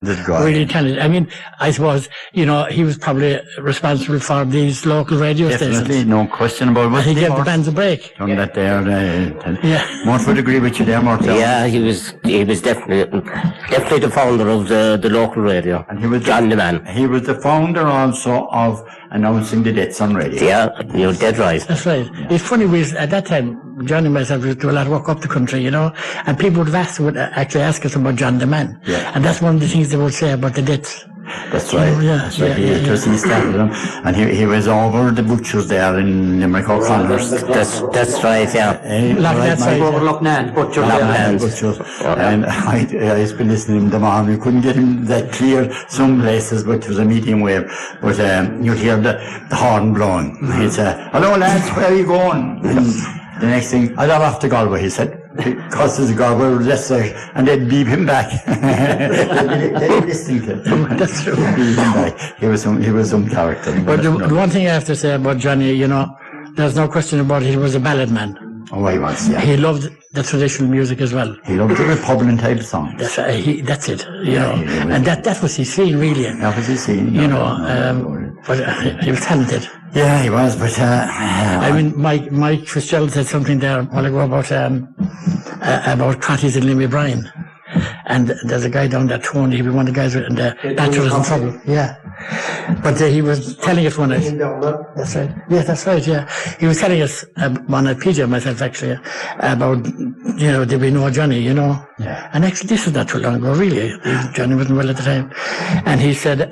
really talented. I mean, I suppose, he was probably responsible for these local radio stations. Definitely, no question about it. He gave the bands a break. Done that there. Mort would agree with you there, Mort. Yeah, he was definitely the founder of the local radio. And he was John the Man. He was the founder also of announcing the deaths on radio. Yeah, you're dead right. That's right. Yeah. It's funny, at that time, John and myself used to do a lot of work up the country, and people would actually ask us about John the Man. Yeah. And that's one of the things they would say about the deaths. That's right. He started them, and he was over the butchers there in Limerick O'Connor's. That's right. Yeah. Over Loughnane, butchers. And I've been listening to them on. We couldn't get him that clear some places, but it was a medium wave. But you'd hear the horn blowing. He'd say, "Hello lads, where are you going?" And the next thing, "I'd have off to Galway," he said. Because there's a Galway, and they'd beep him back. they'd be listening to him. That's true. He was some character. But the one thing I have to say about Johnny, there's no question about it, he was a ballad man. Oh, he was, yeah. He loved the traditional music as well. He loved the Republican type songs. That's it, and that was his scene, really. That was his scene. But he was talented. Yeah, he was, but... I mean, Mike Fitzgerald said something there a while ago about Crotties and Limmy Bryan. And there's a guy down there, Tony, he was one of the guys in the Bachelors in Trouble. Yeah. But he was telling us one night. That's right. Yeah, that's right, yeah. He was telling us, one night, PJ and myself actually, about, did we know Johnny, Yeah. And actually, this was not too long ago, really. Johnny wasn't well at the time. And he said,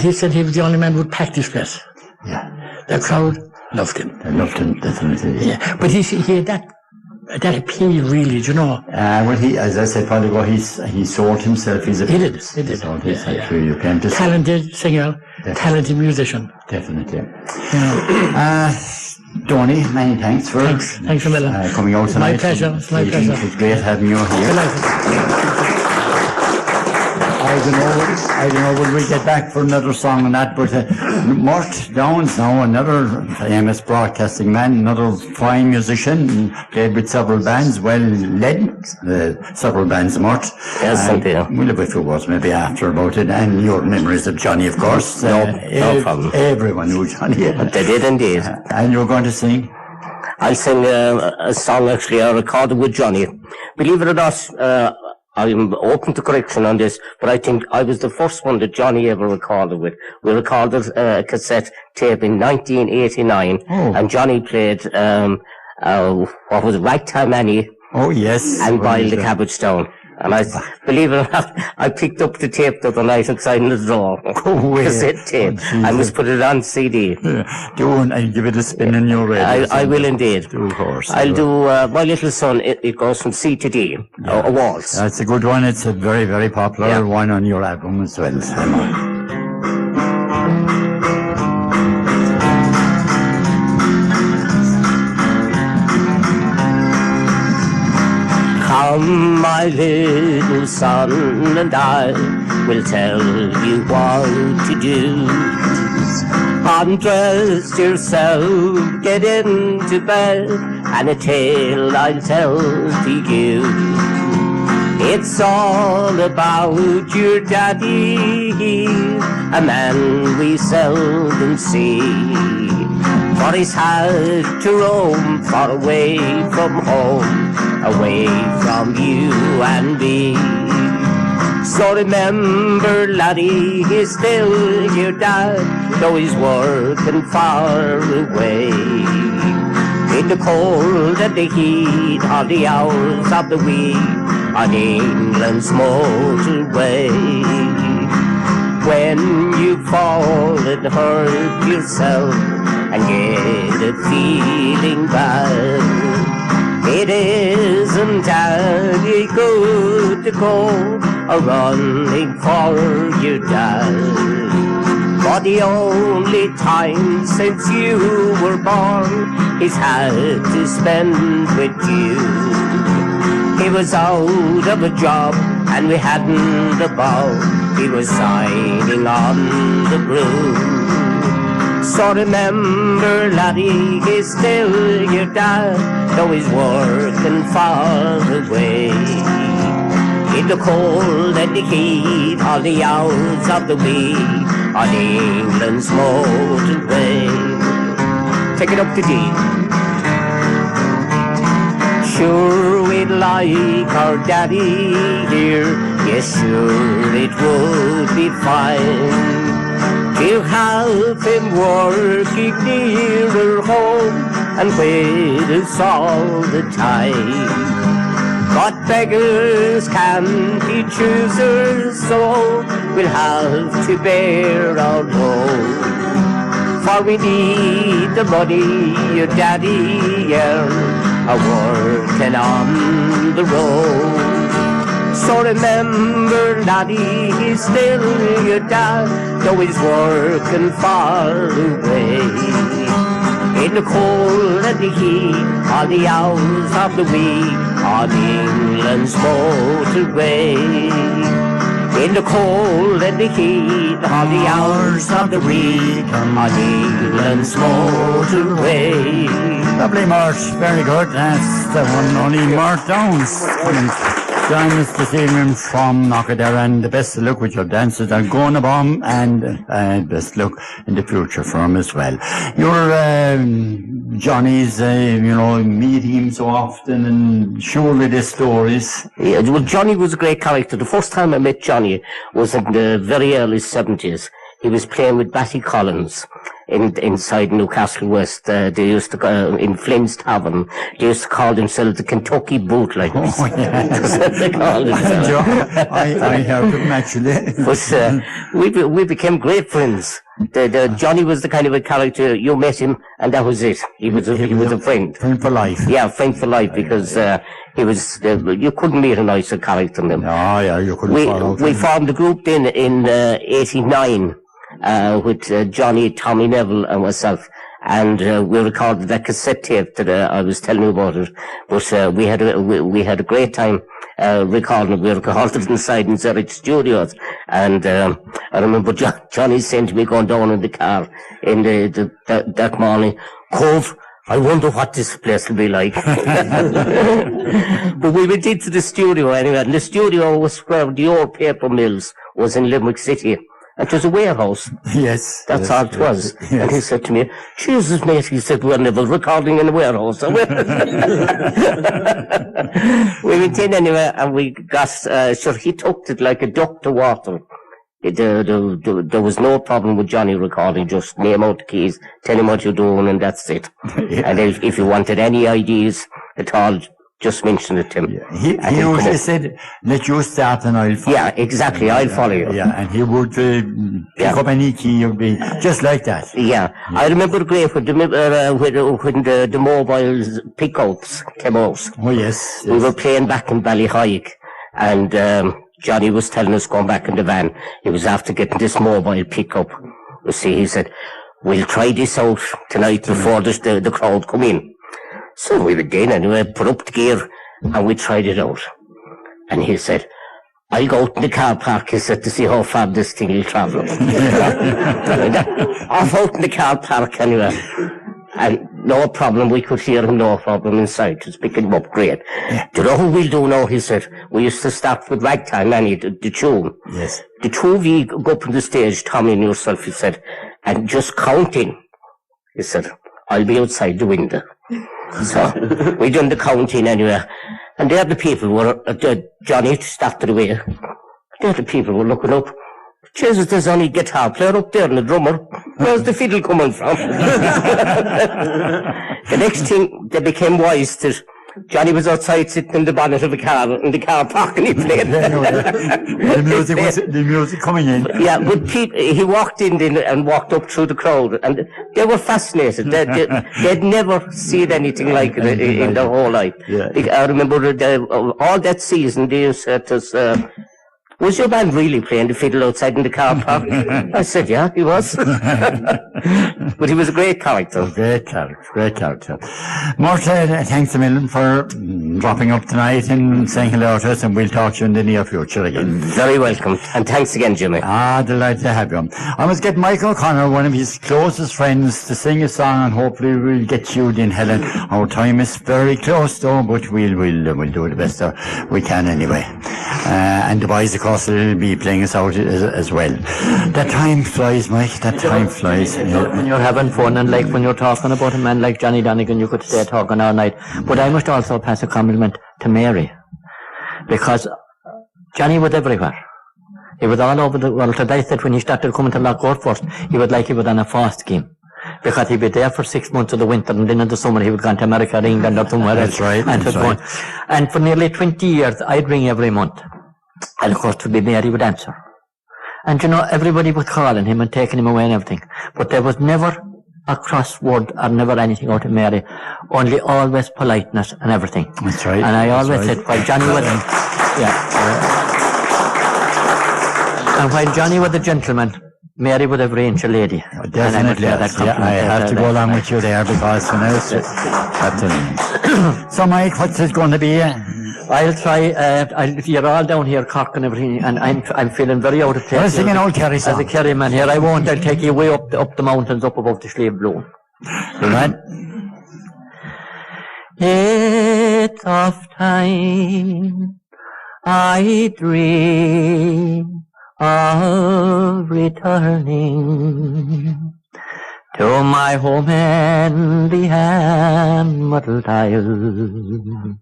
he said he was the only man who would pack this place. Yeah. The crowd loved him. They loved him, definitely. Yeah. But he had that appeal, really, Well, as I said probably ago, he sold himself. He did. He sold himself. Talented singer, talented musician. Definitely. Donny, many thanks for thanks a million. Coming out tonight. My pleasure. It's my pleasure. It's great having you here. I don't know when we get back for another song on that, but Mort Downs now, another famous broadcasting man, another fine musician, played with several bands, led several bands, Mort. Yes, thank you. We'll have a few words maybe after about it, and your memories of Johnny, of course. No problem. Everyone knew Johnny. They did indeed. And you're going to sing? I'll sing a song actually I recorded with Johnny. Believe it or not, I'm open to correction on this, but I think I was the first one that Johnny ever recorded with. We recorded a cassette tape in 1989, and Johnny played, what was it, Ragtime Annie? Oh, yes. And Boil the Cabbage Down. And believe it or not, I picked up the tape the other night inside in the drawer. Cassette tape. I must put it on CD. Do and give it a spin in your radio. I will indeed. Of course. I'll do My Little Son. It goes from C to D. A waltz. That's a good one. It's a very, very popular one on your album as well. Come, my little son, and I will tell you what to do. Undress yourself, get into bed, and a tale I'll tell to you. It's all about your daddy, a man we seldom see. For he's had to roam far away from home, away from you and me. So remember, laddie, he's still your dad, though he's working far away. In the cold and the heat, all the hours of the week, on England's motorway. When you fall and hurt yourself and get a feeling bad, it isn't any good to go running for your dad. For the only time since you were born he's had to spend with you. He was out of a job and we hadn't a bob. He was signing on the broom. So remember, laddie, he's still your dad, though he's working far away. In the cold and the heat, all the hours of the week, on England's motorway. Take it up to D. Sure we'd like our daddy here, yes sure it would be fine to have him working nearer home and with us all the time. But beggars can be choosers, so we'll have to bear our load. For we need the money your daddy earned, working on the road. So remember, laddie, he's still your dad, though he's working far away. In the cold and the heat, all the hours of the week, on England's motorway. In the cold and the heat, all the hours of the week, on England's motorway. Lovely, Mort. Very good. That's the one and only Mort Downs. Join us this evening from Knockadera, and the best of luck with your dances are going a bomb, and best luck in the future for him as well. You're Johnny's, meet him so often, and surely the stories. Yeah, well, Johnny was a great character. The first time I met Johnny was in the very early 70s. He was playing with Batty Collins inside Newcastle West. They used to in Flynn's Tavern. They used to call themselves the Kentucky Bootleggers. Oh, yeah. That's what they called themselves. I heard them actually. But we became great friends. Johnny was the kind of a character you met him, and that was it. He was a friend. Friend for life. Yeah, friend for life, because he was. You couldn't meet a nicer character than him. Oh yeah, you couldn't. We formed a group then in '89. With Johnny, Tommy Neville and myself, and we recorded that cassette tape that I was telling you about it. But we had a great time recording it. We recorded it inside in Zurich Studios, and I remember Johnny saying to me going down in the car in that morning, "Cove, I wonder what this place will be like." But we went into the studio anyway, and the studio was where the old paper mills was in Limerick City. It was a warehouse. Yes. That's all it was. Yes. And he said to me, "Jesus, mate," he said, "we're never recording in a warehouse." We went in anyway, and we got, he took it like a duck to water. There was no problem with Johnny recording, just name out the keys, tell him what you're doing, and that's it. Yeah. And if you wanted any ideas at all, just mention it to him. Yeah. He usually said, "Let you start and I'll follow." Yeah, exactly. I'll follow you. Yeah, and he would pick up any key. It would be just like that. Yeah. I remember great when the mobile pickups came out. Oh yes. We were playing back in Ballyhike, and Johnny was telling us going back in the van. He was after getting this mobile pickup. You see, he said, "We'll try this out tonight before the crowd come in." So we went in anyway, put up the gear, and we tried it out. And he said, "I'll go out in the car park," he said, "to see how far this thing will travel." Off out in the car park anyway. And no problem, we could hear him, no problem inside. It was picking him up great. Yeah. "Do you know who we'll do now?" he said. "We used to start with Ragtime, Annie, the tune. Yes. The two of you go up on the stage, Tommy and yourself," he said, "and just counting." He said, "I'll be outside the window." So we done the counting anyway, and there the people were, Johnny started away. There the people were looking up. "Jesus, there's only a guitar player up there and a drummer. Where's the fiddle coming from?" The next thing, they became wise that Johnny was outside sitting in the bonnet of a car, in the car park, and he played. the music coming in. Yeah, but he walked in and walked up through the crowd, and they were fascinated. They'd never seen anything like it in their whole life. Yeah. I remember all that season they said to us, "Was your band really playing the fiddle outside in the car park?" I said, "Yeah, he was." But he was a great character. Great character. Mort, thanks a million for dropping up tonight and saying hello to us, and we'll talk to you in the near future again. Very welcome, and thanks again, Jimmy. Delighted to have you. I must get Michael O'Connor, one of his closest friends, to sing a song, and hopefully we'll get tuned in, Helen. Our time is very close though, but we'll do the best we can anyway. and the boys, of course, will be playing us out as well. That time flies, Mike. That time flies. When you're having fun, and like when you're talking about a man like Johnny Donegan, you could stay talking all night. But I must also pass a compliment to Mary, because Johnny was everywhere. He was all over the world. Today said when he started coming to Lockwood first, he was like he was on a fast scheme. Because he'd be there for 6 months of the winter, and then in the summer he would go to America or England or somewhere else. Right. That's right. And for nearly 20 years, I'd ring every month. And of course, to be Mary would answer. And you know, everybody was calling him and taking him away and everything. But there was never a cross word or never anything out of Mary. Only always politeness and everything. That's right. And I always said, while Johnny was... And while Johnny was a gentleman, Mary was a very ancient lady. Definitely, I have to go along with you there because when else, absolutely. So, Mike, what's it going to be? I'll try. You're all down here, Cork and everything, and I'm feeling very out of place. We're singing old Kerry song. As a Kerry man here, I won't. I'll take you way up the mountains, up above the Slave Bloom. Right. It's off time. I dream of returning to my home in the Hamilton Isle,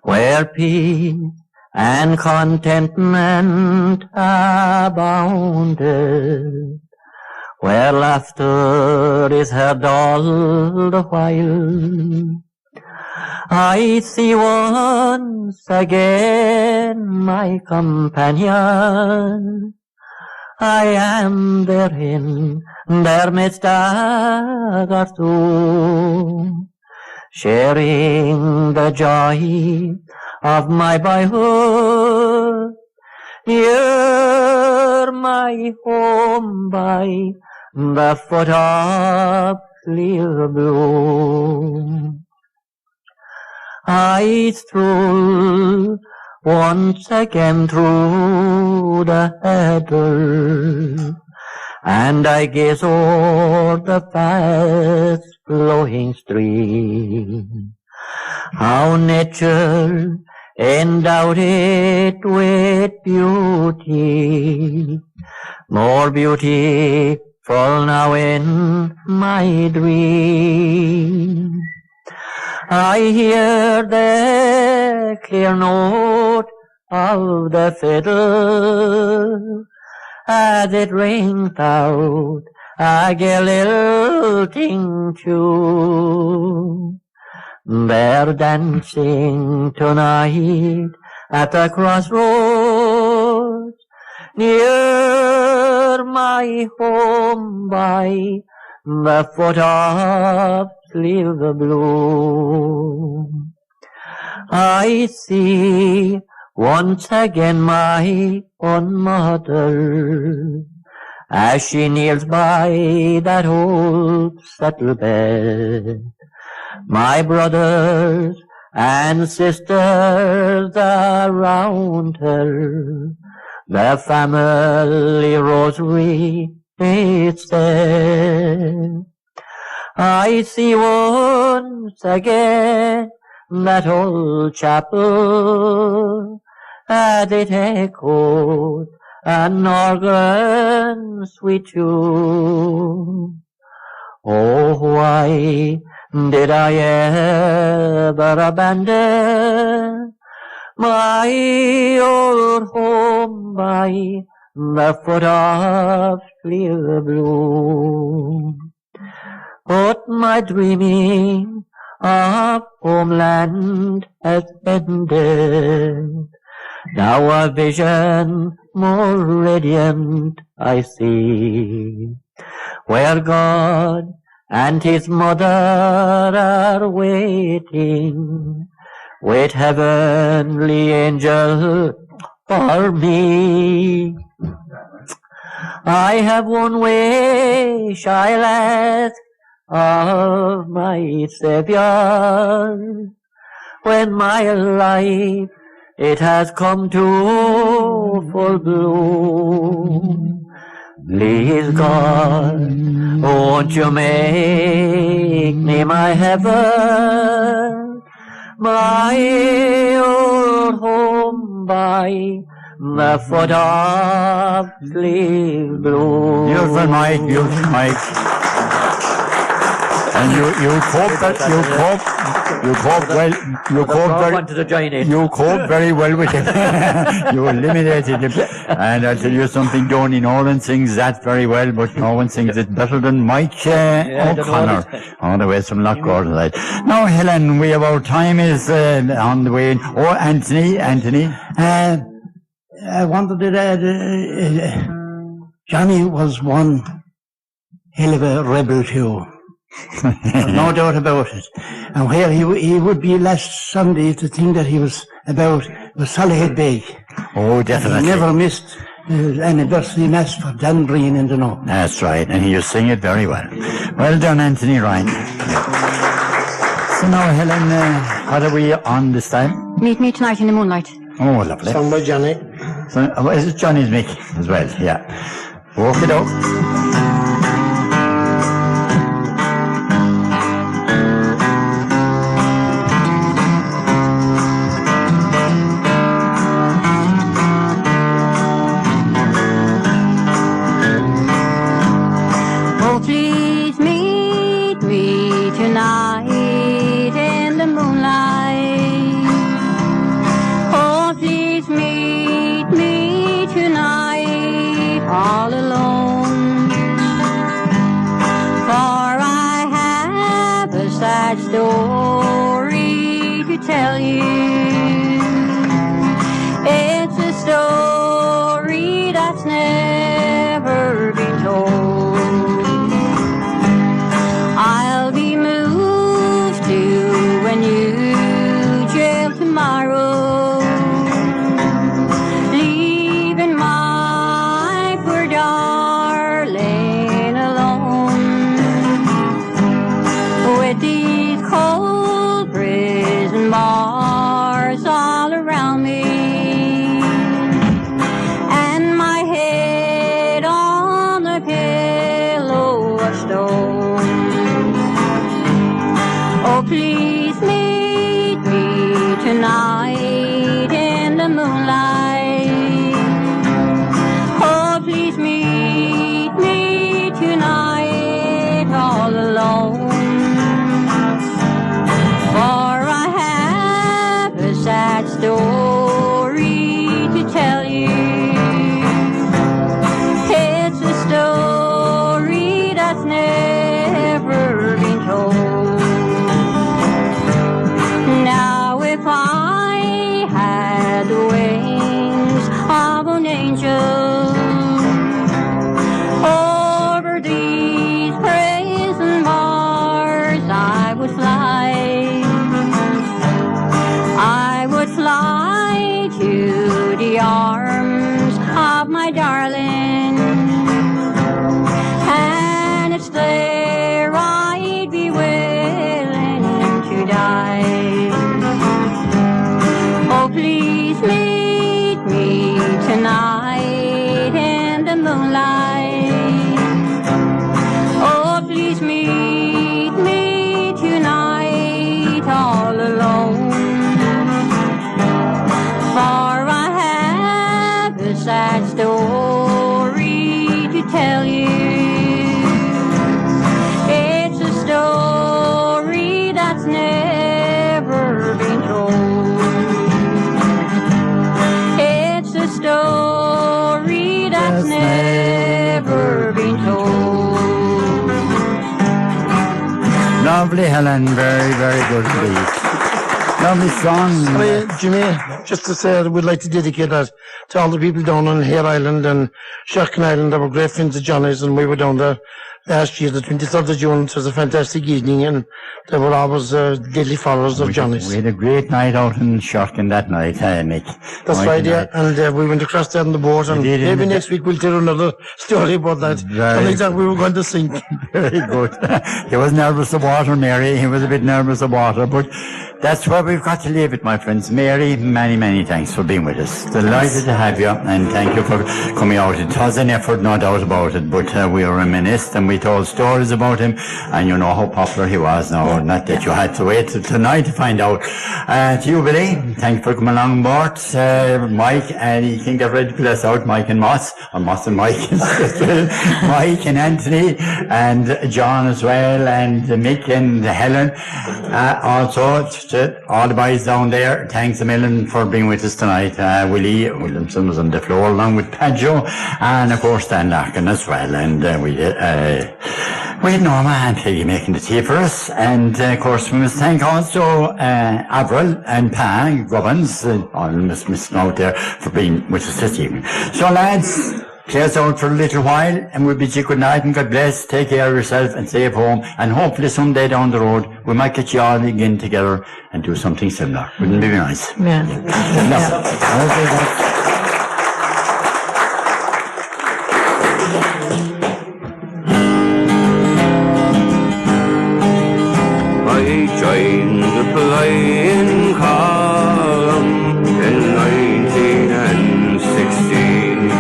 where peace and contentment abounded, where laughter is heard all the while. I see once again my companion. I am there in their midst as two, sharing the joy of my boyhood. Near my home by the foot of Slave Bloom, I stroll once again through the heather, and I gaze o'er the fast flowing stream. How nature endowed it with beauty, more beautiful now in my dream. I hear the clear note of the fiddle as it rings out a gay lilting tune. They're dancing tonight at the crossroads near my home by the foot of Slave Bloom. I see once again my own mother as she kneels by that old settle bed. My brothers and sisters around her, the family rosary is said. I see once again that old chapel as it echoed an organ sweet tune. Oh, why did I ever abandon my old home by the foot of Slave Bloom? But my dreaming of homeland has ended. Now a vision more radiant I see, where God and His mother are waiting with heavenly angels for me. I have one wish I'll ask of my Savior, when my life it has come to full bloom. Please God, won't you make me my heaven, my old home by by the foot of Clive Blow. Beautiful, Mike, beautiful, Mike. And you coped very well with him. You eliminated him. And I'll tell you something, Donnie Nolan sings that very well, but no one sings it better than Mike O'Connor, all the way from Lockgore tonight. Now, Helen, our time is on the way. Oh, Anthony. I wanted to add, Johnny was one hell of a rebel too. There's no doubt about it. And where he would be last Sunday, the thing that he was about was Solihull Bay. Oh, definitely. He never missed the anniversary mass for Dan Breen in the know. That's right, and you sing it very well. Well done, Anthony Ryan. So now, Helen, what are we on this time? Meet me tonight in the moonlight. Oh, lovely. Sung by Johnny. So, is it Johnny's Mick as well? Yeah. Walk it up. Oh, please meet me tonight in the moonlight. Oh, please meet me tonight all alone. For I have a sad story to tell you. It's a story that's never been told. I'll be moved to a new jail tomorrow, leaving my poor darling alone with these cold prison bars all around me, and my head on a pillow of stone. Oh, please meet me tonight in the moonlight. Oh, please meet me tonight all alone. For I have a sad story to tell you. It's a story that's never been told. Now if I had the wings of an angel over these prison bars, I would fly. I would fly to the arms of my darling, and it's there I'd be willing to die. Oh, please meet me tonight in the moonlight. Oh, please meet me tonight all alone. For I have a sad story to tell you. It's a story that's never been told. It's a story that's never been told. Lovely, Helen. Very, very good indeed. Lovely song. Jimmy, just to say that we'd like to dedicate that to all the people down on Hare Island and Sherkin Island that were great friends of Johnny's, and we were down there last year, the 23rd of June. It was a fantastic evening, and they were always deadly followers of Johnny's. We had a great night out in Sherkin that night, Mick. That's right, yeah. And we went across there on the boat, and maybe next week we'll tell another story about that. Something that we were going to sink. Very good. He was nervous of water, Mary. He was a bit nervous of water, but that's where we've got to leave it, my friends. Mary, many thanks for being with us. Delighted to have you, and thank you for coming out. It was an effort, no doubt about it, but we were reminisced and we told stories about him, and you know how popular he was now. Not that you had to wait till tonight to find out. To you, Billy, thank you for coming along board. Mike, and you can get ready to play us out, Mike and Moss, or Moss and Mike, Mike and Anthony, and John as well, and Mick and Helen. Also, to all the boys down there, thanks a million for being with us tonight. Willie Williamson was on the floor along with Padjo, and of course Dan Larkin as well, and we had Norma and Peggy making the tea for us, and of course we must thank also Avril and Pa Robbins, almost missing out there, for being with us this evening. So lads, play us out for a little while, and we'll bid you good night and God bless. Take care of yourself and stay at home, and hopefully someday down the road we might get you all again together and do something similar. Wouldn't it be nice? Yeah. I joined the flying column in 1916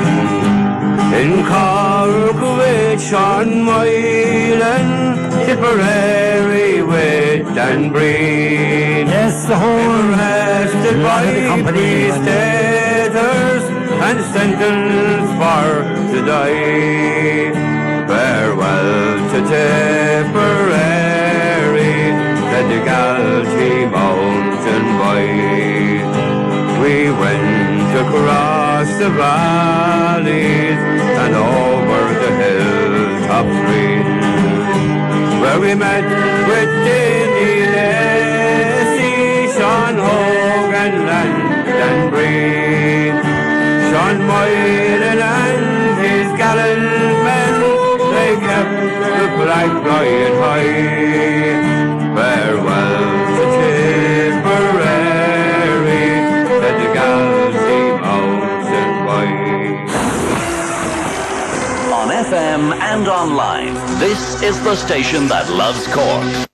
in Cork, on Moylan, Tipperary, with Dan Breen. Yes, the whole Arrested by the staters and sentenced for to die. Farewell to Tipperary, said the Galtee mountain boy. We went across the valleys and over the hilltop streets, where we met with Danny Lacy, Sean Hogan and Breen, Sean Moylan and his gallant men. They kept the black flying high. Farewell to Tipperary, said the Galtee mountain boy. On FM and online, this is the station that loves Cork.